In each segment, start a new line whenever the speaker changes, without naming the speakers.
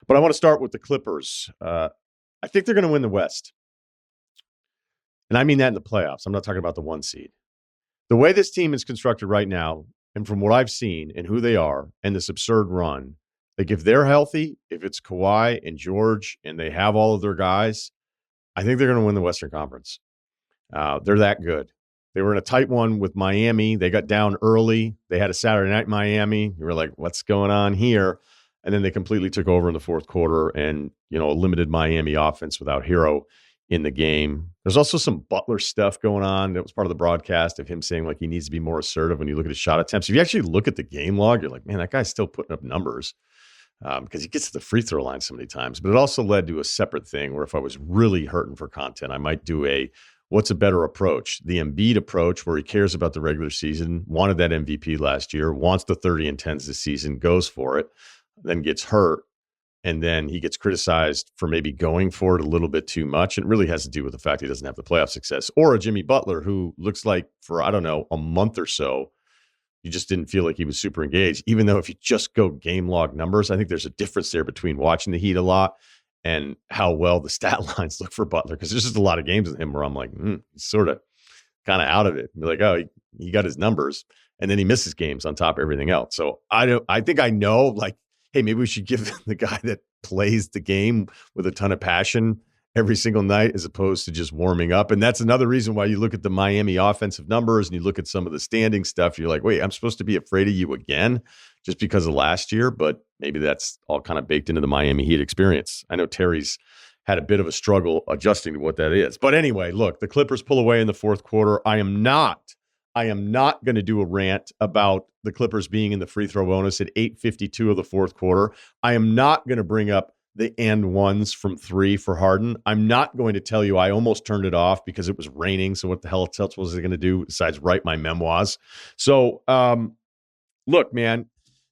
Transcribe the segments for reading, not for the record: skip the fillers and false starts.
But I want to start with the Clippers. I think they're going to win the West. And I mean that in the playoffs. I'm not talking about the 1 seed. The way this team is constructed right now, and from what I've seen and who they are and this absurd run, like if they're healthy, if it's Kawhi and George and they have all of their guys, I think they're going to win the Western Conference. They're that good. They were in a tight one with Miami. They got down early. They had a Saturday night Miami. You were like, what's going on here? And then they completely took over in the fourth quarter and, a limited Miami offense without Hero in the game. There's also some Butler stuff going on. That was part of the broadcast of him saying like he needs to be more assertive when you look at his shot attempts. If you actually look at the game log, you're like, man, that guy's still putting up numbers because he gets to the free throw line so many times. But it also led to a separate thing where if I was really hurting for content, I might do what's a better approach? The Embiid approach where he cares about the regular season, wanted that MVP last year, wants the 30 and 10s this season, goes for it, then gets hurt. And then he gets criticized for maybe going for it a little bit too much. And it really has to do with the fact he doesn't have the playoff success. Or a Jimmy Butler who looks like for, I don't know, a month or so, you just didn't feel like he was super engaged. Even though if you just go game log numbers, I think there's a difference there between watching the Heat a lot and how well the stat lines look for Butler. Because there's just a lot of games with him where I'm like, he's sort of kind of out of it. Be like, oh, he got his numbers. And then he misses games on top of everything else. So I think I know, like, hey, maybe we should give the guy that plays the game with a ton of passion every single night as opposed to just warming up. And that's another reason why you look at the Miami offensive numbers and you look at some of the standing stuff. You're like, wait, I'm supposed to be afraid of you again just because of last year. But maybe that's all kind of baked into the Miami Heat experience. I know Terry's had a bit of a struggle adjusting to what that is. But anyway, look, the Clippers pull away in the fourth quarter. I am not going to do a rant about the Clippers being in the free throw bonus at 8:52 of the fourth quarter. I am not going to bring up the and ones from 3 for Harden. I'm not going to tell you I almost turned it off because it was raining. So what the hell else was I going to do besides write my memoirs? So look, man,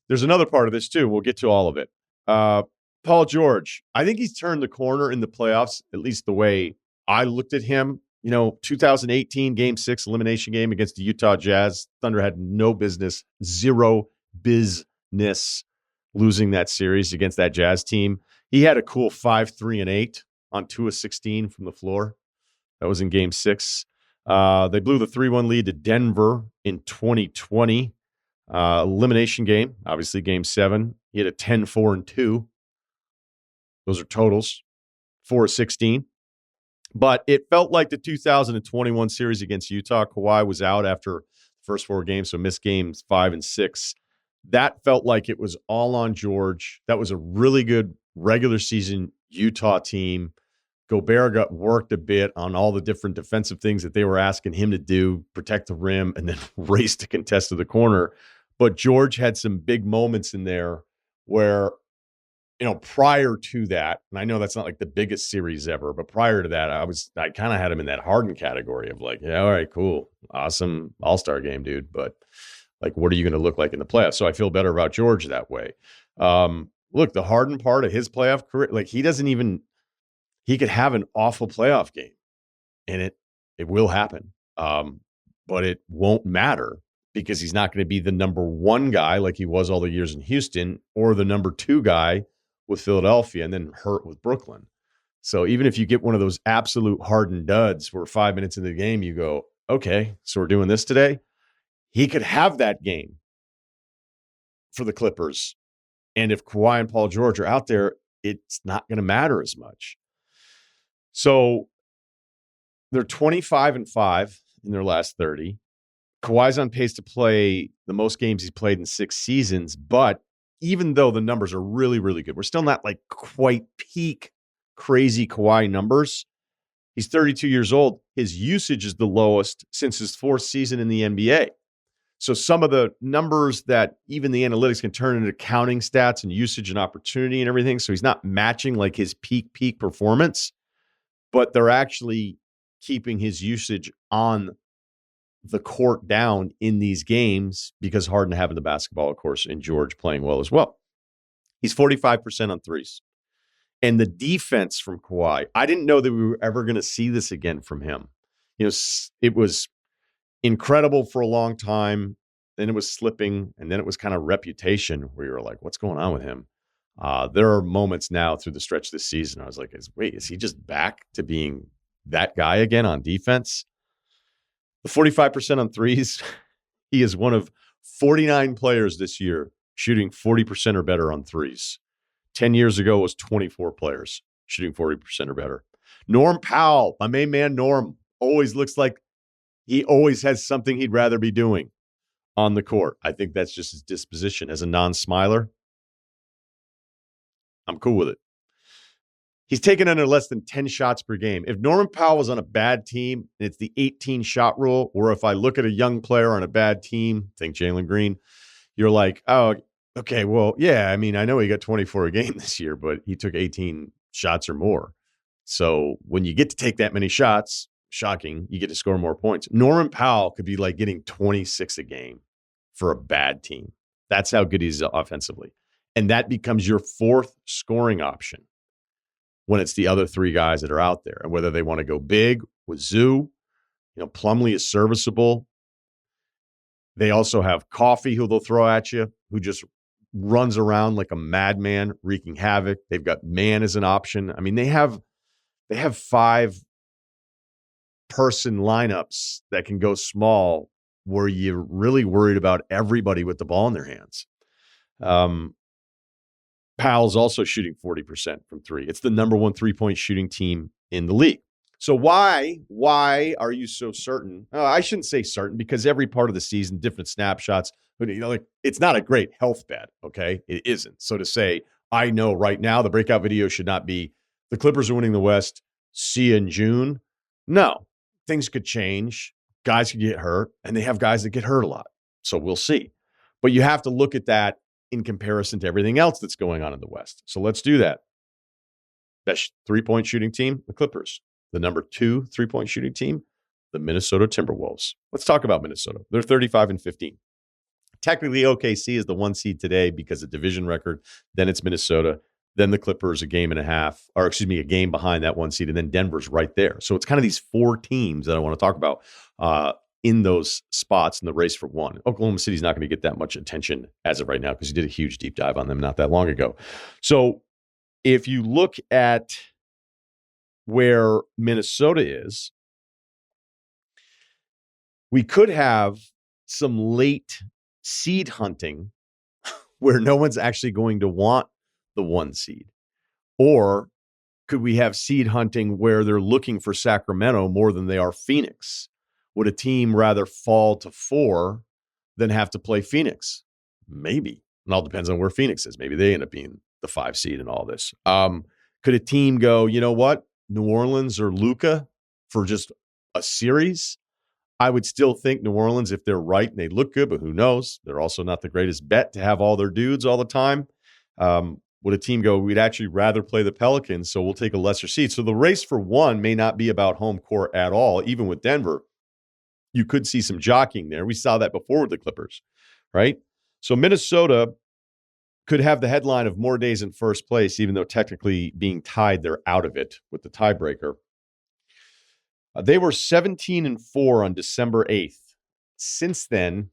there's another part of this too. We'll get to all of it. Paul George, I think he's turned the corner in the playoffs, at least the way I looked at him. 2018 Game 6 elimination game against the Utah Jazz. Thunder had no business, zero business losing that series against that Jazz team. He had a cool 5, 3, and 8 on 2 of 16 from the floor. That was in Game 6. They blew the 3-1 lead to Denver in 2020. Elimination game, obviously Game 7. He had a 10, 4, and 2. Those are totals, 4 of 16. But it felt like the 2021 series against Utah. Kawhi was out after the first 4 games, so missed games 5 and 6. That felt like it was all on George. That was a really good regular season Utah team. Gobert got worked a bit on all the different defensive things that they were asking him to do, protect the rim, and then race to contest to the corner. But George had some big moments in there where, prior to that, and I know that's not like the biggest series ever, but prior to that, I kind of had him in that Harden category of like, yeah, all right, cool, awesome, all-star game, dude. But like, what are you going to look like in the playoffs? So I feel better about George that way. Look, the Harden part of his playoff career, like he could have an awful playoff game and it will happen. But it won't matter because he's not going to be the number 1 guy like he was all the years in Houston or the number 2 guy with Philadelphia and then hurt with Brooklyn. So even if you get one of those absolute Harden duds where 5 minutes into the game, you go, okay, so we're doing this today. He could have that game for the Clippers. And if Kawhi and Paul George are out there, it's not going to matter as much. So they're 25-5 in their last 30. Kawhi's on pace to play the most games he's played in 6 seasons. But even though the numbers are really, really good, we're still not like quite peak crazy Kawhi numbers. He's 32 years old. His usage is the lowest since his 4th season in the NBA. So some of the numbers that even the analytics can turn into counting stats and usage and opportunity and everything. So he's not matching like his peak performance, but they're actually keeping his usage on the court down in these games because Harden having the basketball, of course, and George playing well as well. He's 45% on threes. And the defense from Kawhi, I didn't know that we were ever going to see this again from him. It was incredible for a long time. Then it was slipping. And then it was kind of reputation where you were like, what's going on with him? There are moments now through the stretch this season, I was like, is he just back to being that guy again on defense? The 45% on threes, he is one of 49 players this year shooting 40% or better on threes. 10 years ago, it was 24 players shooting 40% or better. Norm Powell, my main man Norm, always looks like he always has something he'd rather be doing on the court. I think that's just his disposition. As a non-smiler, I'm cool with it. He's taken under less than 10 shots per game. If Norman Powell was on a bad team, and it's the 18-shot rule, or if I look at a young player on a bad team, think Jalen Green, you're like, oh, okay, well, yeah, I mean, I know he got 24 a game this year, but he took 18 shots or more. So when you get to take that many shots, shocking, you get to score more points. Norman Powell could be like getting 26 a game for a bad team. That's how good he is offensively. And that becomes your fourth scoring option when it's the other three guys that are out there. And whether they want to go big with Zoo, Plumlee is serviceable. They also have Coffee, who they'll throw at you, who just runs around like a madman, wreaking havoc. They've got Man as an option. I mean, they have 5-person lineups that can go small where you're really worried about everybody with the ball in their hands. Powell's also shooting 40% from three. It's the number one three-point shooting team in the league. So why are you so certain? I shouldn't say certain, because every part of the season, different snapshots, but it's not a great health bet, okay? It isn't. So to say, I know right now the breakout video should not be the Clippers are winning the West, see you in June. No, things could change. Guys could get hurt, and they have guys that get hurt a lot. So we'll see. But you have to look at that in comparison to everything else that's going on in the West. So let's do that. Best three-point shooting team, the Clippers. The number 2 three-point shooting team, the Minnesota Timberwolves. Let's talk about Minnesota. They're 35-15. Technically, OKC is the 1 seed today because of division record. Then it's Minnesota. Then the Clippers a game behind that 1 seed. And then Denver's right there. So it's kind of these 4 teams that I want to talk about in those spots in the race for 1. Oklahoma City's not going to get that much attention as of right now because he did a huge deep dive on them not that long ago. So if you look at where Minnesota is, we could have some late seed hunting where no one's actually going to want the 1 seed. Or could we have seed hunting where they're looking for Sacramento more than they are Phoenix? Would a team rather fall to 4 than have to play Phoenix? Maybe. It all depends on where Phoenix is. Maybe they end up being the 5 seed in all this. Could a team go, you know what? New Orleans or Luka for just a series? I would still think New Orleans, if they're right and they look good, but who knows? They're also not the greatest bet to have all their dudes all the time. Would a team go, we'd actually rather play the Pelicans, so we'll take a lesser seed. So the race for 1 may not be about home court at all, even with Denver. You could see some jockeying there. We saw that before with the Clippers, right? So Minnesota could have the headline of more days in first place, even though technically being tied, they're out of it with the tiebreaker. They were 17-4 on December 8th. Since then,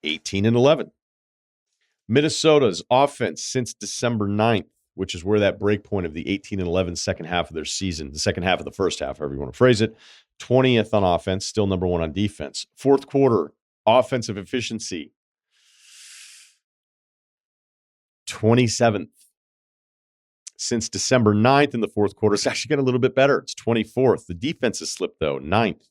18-11. Minnesota's offense since December 9th, which is where that break point of the 18-11 second half of their season, the second half of the first half, however you want to phrase it, 20th on offense, still number 1 on defense. Fourth quarter, offensive efficiency, 27th. Since December 9th in the fourth quarter, it's actually getting a little bit better. It's 24th. The defense has slipped, though, 9th.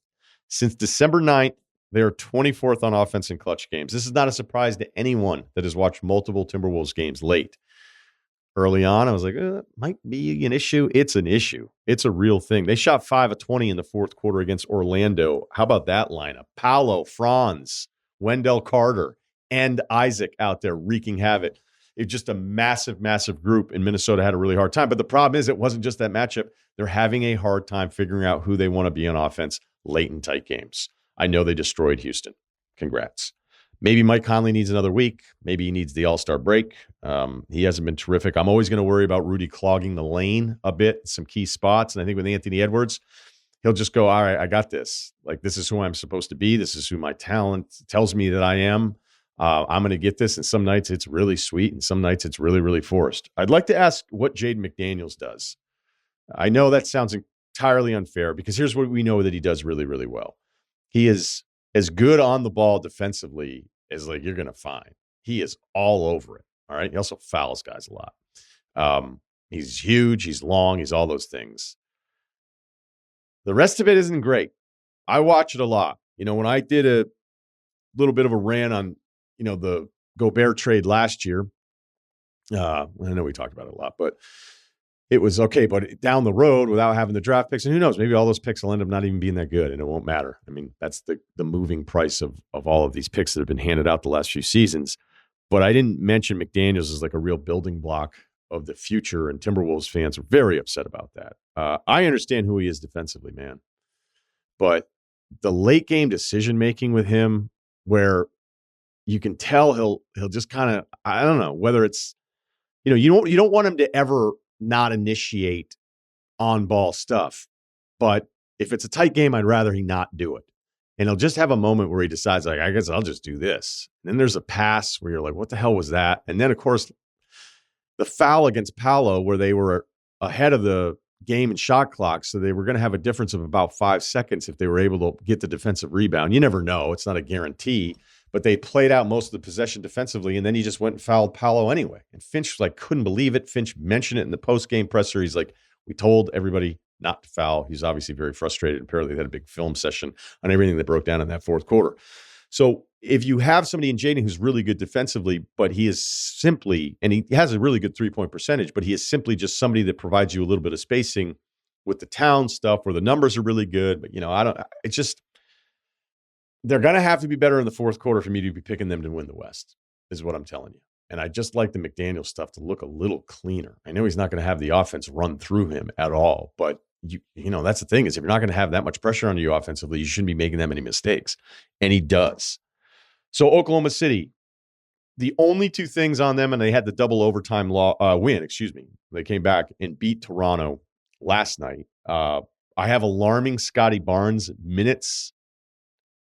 Since December 9th, they are 24th on offense in clutch games. This is not a surprise to anyone that has watched multiple Timberwolves games late. Early on, I was like, it might be an issue. It's an issue. It's a real thing. They shot 5 of 20 in the fourth quarter against Orlando. How about that lineup? Paolo, Franz, Wendell Carter, and Isaac out there wreaking havoc. It's just a massive, massive group, and Minnesota had a really hard time. But the problem is it wasn't just that matchup. They're having a hard time figuring out who they want to be on offense late in tight games. I know they destroyed Houston. Congrats. Maybe Mike Conley needs another week. Maybe he needs the All-Star break. He hasn't been terrific. I'm always going to worry about Rudy clogging the lane a bit, some key spots. And I think with Anthony Edwards, he'll just go, all right, I got this. Like, this is who I'm supposed to be. This is who my talent tells me that I am. I'm going to get this, and some nights it's really sweet, and some nights it's really, really forced. I'd like to ask what Jaden McDaniels does. I know that sounds entirely unfair because here's what we know that he does really, really well. He is as good on the ball defensively as like you're going to find. He is all over it. All right. He also fouls guys a lot. He's huge. He's long. He's all those things. The rest of it isn't great. I watch it a lot. When I did a little bit of a rant on, the Gobert trade last year, I know we talked about it a lot, but it was okay. But down the road, without having the draft picks, and who knows, maybe all those picks will end up not even being that good, and it won't matter. I mean, that's the moving price of all of these picks that have been handed out the last few seasons. But I didn't mention McDaniels as like a real building block of the future, and Timberwolves fans are very upset about that. I understand who he is defensively, man. But the late game decision making with him, where you can tell he'll just kind of, I don't know whether it's, you don't want him to ever not initiate on ball stuff, but if it's a tight game, I'd rather he not do it. And he'll just have a moment where he decides, like, I guess I'll just do this. And then there's a pass where you're like, what the hell was that? And then, of course, the foul against Paolo where they were ahead of the game and shot clock, so they were going to have a difference of about 5 seconds if they were able to get the defensive rebound. You never know. It's not a guarantee. But they played out most of the possession defensively, and then he just went and fouled Paolo anyway. And Finch couldn't believe it. Finch mentioned it in the post-game presser. He's like, we told everybody not to foul. He's obviously very frustrated. Apparently, they had a big film session on everything that broke down in that fourth quarter. So if you have somebody in Jaden who's really good defensively, but he is simply, and he has a really good three-point percentage, but he is simply just somebody that provides you a little bit of spacing with the town stuff where the numbers are really good. But, it's just, they're going to have to be better in the fourth quarter for me to be picking them to win the West, is what I'm telling you. And I just like the McDaniels stuff to look a little cleaner. I know he's not going to have the offense run through him at all, but that's the thing is if you're not going to have that much pressure on you offensively, you shouldn't be making that many mistakes. And he does. So Oklahoma City, the only two things on them, and they had the double overtime win, They came back and beat Toronto last night. I have alarming Scotty Barnes minutes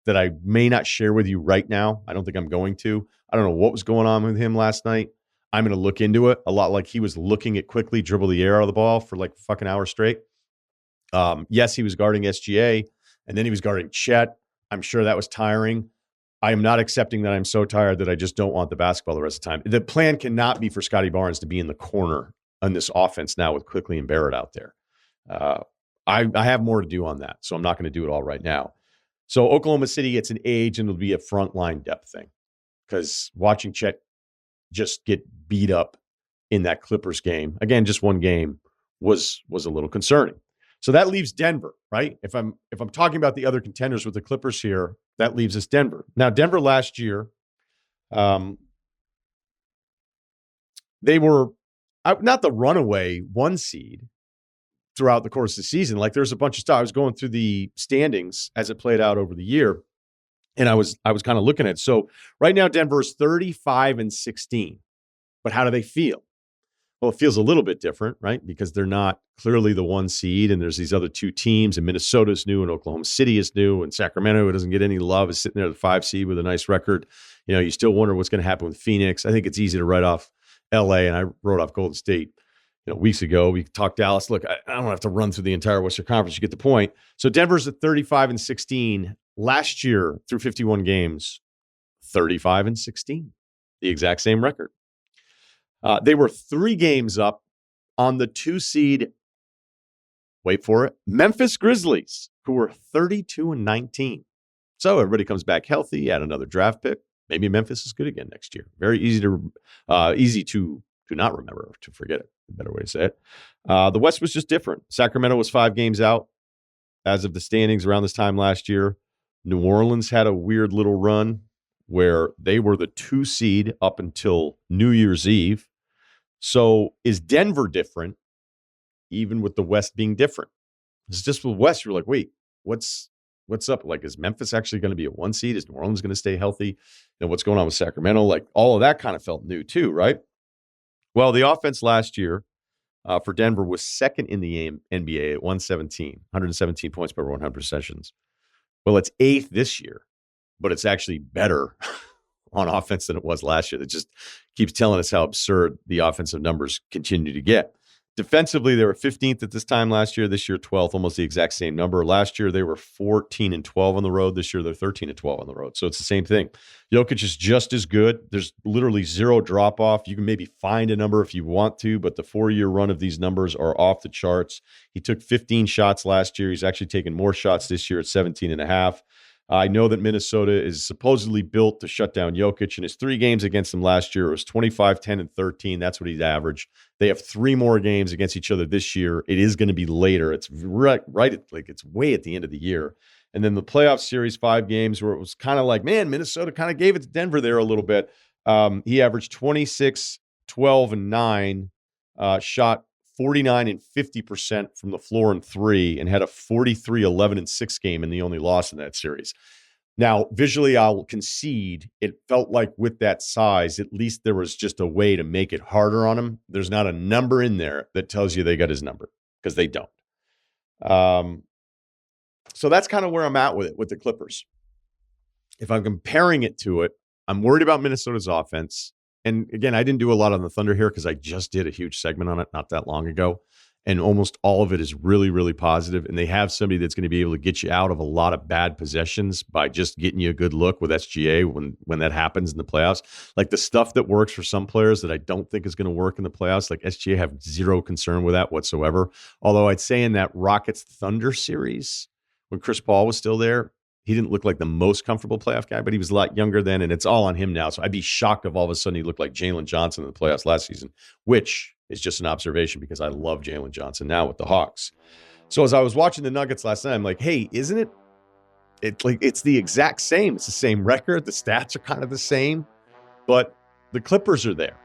that I may not share with you right now. I don't think I'm going to. I don't know what was going on with him last night. I'm going to look into it a lot like he was looking at quickly dribble the air out of the ball for like a fucking hour straight. Yes, he was guarding SGA, and then he was guarding Chet. I'm sure that was tiring. I am not accepting that I'm so tired that I just don't want the basketball the rest of the time. The plan cannot be for Scotty Barnes to be in the corner on this offense now with Quickly and Barrett out there. I have more to do on that, so I'm not going to do it all right now. So Oklahoma City, it's an age, and it'll be a frontline depth thing because watching Chet just get beat up in that Clippers game, again, just one game, was a little concerning. So that leaves Denver, right? If I'm talking about the other contenders with the Clippers here, that leaves us Denver. Now, Denver last year, they were not the runaway one seed throughout the course of the season. Like there's a bunch of stuff. I was going through the standings as it played out over the year, and I was kind of looking at it. So right now, Denver is 35-16. But how do they feel? Well, it feels a little bit different, right? Because they're not clearly the one seed, and there's these other two teams, and Minnesota's new, and Oklahoma City is new, and Sacramento, who doesn't get any love, is sitting there at the 5 seed with a nice record. You still wonder what's going to happen with Phoenix. I think it's easy to write off LA, and I wrote off Golden State, weeks ago. We talked Dallas. Look, I don't have to run through the entire Western Conference. You get the point. So Denver's at 35-16. Last year, through 51 games, 35-16, the exact same record. They were 3 games up on the 2 seed, wait for it, Memphis Grizzlies, who were 32-19. So everybody comes back healthy, add another draft pick. Maybe Memphis is good again next year. Very easy to not remember, or to forget it, a better way to say it. The West was just different. Sacramento was 5 games out as of the standings around this time last year. New Orleans had a weird little run where they were the 2 seed up until New Year's Eve. So is Denver different, even with the West being different? It's just with West, you're like, wait, what's up? Like, is Memphis actually going to be a 1 seed? Is New Orleans going to stay healthy? What's going on with Sacramento? Like, all of that kind of felt new too, right? Well, the offense last year for Denver was second in the NBA at 117 points per 100 possessions. Well, it's 8th this year, but it's actually better on offense than it was last year. That just keeps telling us how absurd the offensive numbers continue to get. Defensively, they were 15th at this time last year. This year, 12th, almost the exact same number. Last year, they were 14-12 on the road. This year, they're 13-12 on the road. So it's the same thing. Jokic is just as good. There's literally zero drop-off. You can maybe find a number if you want to, but the 4-year run of these numbers are off the charts. He took 15 shots last year. He's actually taken more shots this year at 17.5. I know that Minnesota is supposedly built to shut down Jokic. In his 3 games against them last year, it was 25, 10, and 13. That's what he's averaged. They have 3 more games against each other this year. It is going to be later. It's right like it's way at the end of the year. And then the playoff series, 5 games where it was kind of like, man, Minnesota kind of gave it to Denver there a little bit. He averaged 26, 12, and 9, shot 49 and 50% from the floor in 3, and had a 43, 11, and 6 game, and the only loss in that series. Now, visually, I'll concede it felt like with that size, at least there was just a way to make it harder on him. There's not a number in there that tells you they got his number, because they don't. So that's kind of where I'm at with it, with the Clippers. If I'm comparing it to it, I'm worried about Minnesota's offense. And again, I didn't do a lot on the Thunder here because I just did a huge segment on it not that long ago. And almost all of it is really, really positive. And they have somebody that's going to be able to get you out of a lot of bad possessions by just getting you a good look with SGA when that happens in the playoffs. Like the stuff that works for some players that I don't think is going to work in the playoffs, like SGA, have zero concern with that whatsoever. Although I'd say in that Rockets-Thunder series, when Chris Paul was still there, he didn't look like the most comfortable playoff guy, but he was a lot younger then, and it's all on him now. So I'd be shocked if all of a sudden he looked like Jalen Johnson in the playoffs last season, which is just an observation because I love Jalen Johnson now with the Hawks. So as I was watching the Nuggets last night, I'm like, hey, isn't it? It's the exact same. It's the same record. The stats are kind of the same, but the Clippers are there.